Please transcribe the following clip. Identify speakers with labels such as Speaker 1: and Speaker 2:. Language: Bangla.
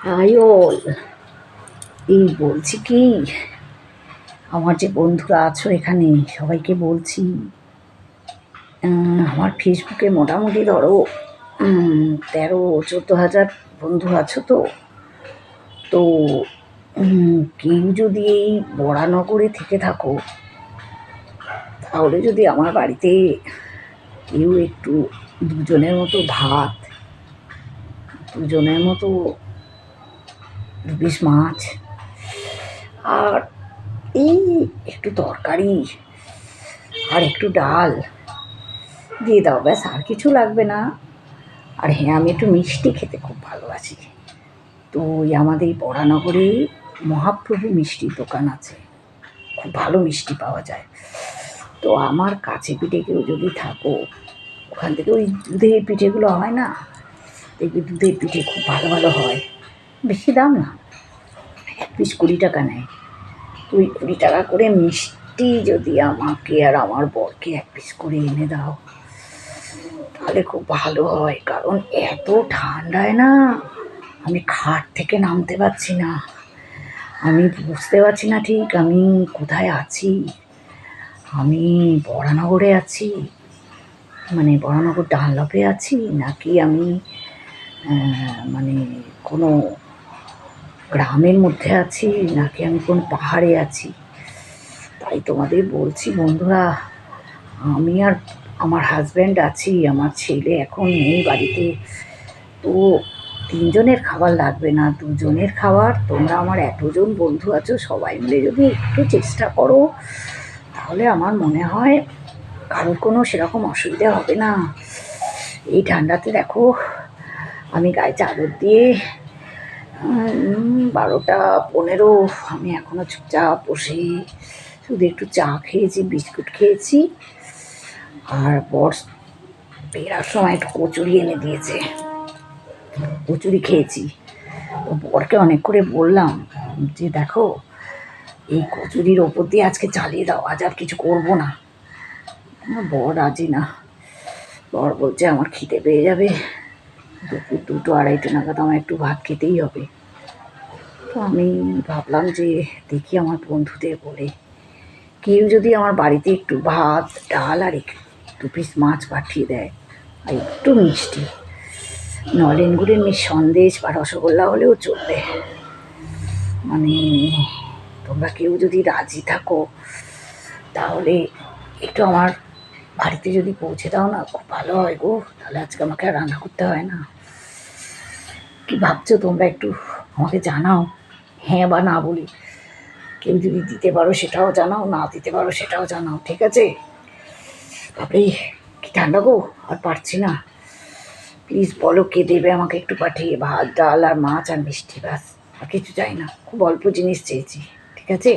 Speaker 1: High all. এই বলছি কি, আমার যে বন্ধুরা আছো এখানে সবাইকে বলছি, আমার ফেসবুকে মোটামুটি ধরো 13-14 হাজার বন্ধু আছো। তো তো কেউ যদি এই বরানগরে থেকে থাকো, তাহলে যদি আমার বাড়িতে কেউ একটু দুজনের মতো ভাত, দুজনের মতো 2 পিস মাছ, আর এই একটু তরকারি আর একটু ডাল দিয়ে দাও, ব্যাস, আর কিছু লাগবে না। আর হ্যাঁ, আমি একটু মিষ্টি খেতে খুব ভালোবাসি। তো ওই আমাদের এই বরানগরে মহাপ্রভু মিষ্টির দোকান আছে, খুব ভালো মিষ্টি পাওয়া যায়। তো আমার কাছে পিঠে কেউ যদি থাকো, ওখান থেকে ওই দুধের পিঠেগুলো হয় না, দেখবি দুধের পিঠে খুব ভালো ভালো হয়, বেশি দাম না, 1 পিস 20 টাকা নেয়। তো ওই 20 টাকা করে মিষ্টি যদি আমাকে আর আমার বরকে 1 পিস করে এনে দাও, তাহলে খুব ভালো হয়। কারণ এত ঠান্ডায় না আমি খাট থেকে নামতে পারছি না, আমি বুঝতে পারছি না ঠিক আমি কোথায় আছি। আমি বরানগরে আছি, মানে বরানগর ডানলপে আছি, নাকি আমি মানে কোনো গ্রামের মধ্যে আছি, নাকি আমি কোন পাহাড়ে আছি। তাই তোমাদের বলছি বন্ধুরা, আমি আর আমার হাজব্যান্ড আছি, আমার ছেলে এখন নেই বাড়িতে। তো 3 জনের খাবার লাগবে না, 2 জনের খাবার। তোমরা আমার এতজন বন্ধু আছো, সবাই মিলে যদি একটু চেষ্টা করো, তাহলে আমার মনে হয় কারোর কোনো সেরকম অসুবিধা হবে না। এই ঠান্ডাতে দেখো, আমি গায়ে চাদর দিয়ে 12টা 15 আমি এখনো চুপচাপ বসে শুধু একটু চা খেয়েছি, বিস্কুট খেয়েছি, আর বর ফেরার সময় একটু কচুরি এনে দিয়েছে, কচুরি খেয়েছি। তো বরকে অনেক করে বললাম যে দেখো, এই কচুরির ওপর দিয়ে আজকে চালিয়ে দাও, আজ আর কিছু করবো না। বর রাজি না, বর বলছে আমার খিদে পেয়ে যাবে, দুপুর 2-2-2:30 নাগাদ আমার একটু ভাত খেতেই হবে। তো আমি ভাবলাম যে দেখি আমার বন্ধুদের বলে কেউ যদি আমার বাড়িতে একটু ভাত, ডাল আর 2 পিস মাছ পাঠিয়ে দেয়, আর একটু মিষ্টি, নলেন গুড়ের সন্দেশ বা রসগোল্লা হলেও চলবে। মানে তোমরা কেউ যদি রাজি থাকো, তাহলে একটু আমার বাড়িতে যদি পৌঁছে দাও না, খুব ভালো হয় গো। তাহলে আজকে আমাকে আর রান্না করতে হয় না। কি ভাবছো তোমরা, একটু আমাকে জানাও, হ্যাঁ বা না বলি। কেউ যদি দিতে পারো সেটাও জানাও, না দিতে পারো সেটাও জানাও, ঠিক আছে? বাপরে কি ঠান্ডা গো, আর পারছি না। প্লিজ বলো কে দেবে আমাকে একটু পাঠিয়ে, ভাত ডাল আর মাছ আর মিষ্টি, ব্যাস, আর কিছু চাই না, খুব অল্প জিনিস চেয়েছি, ঠিক আছে?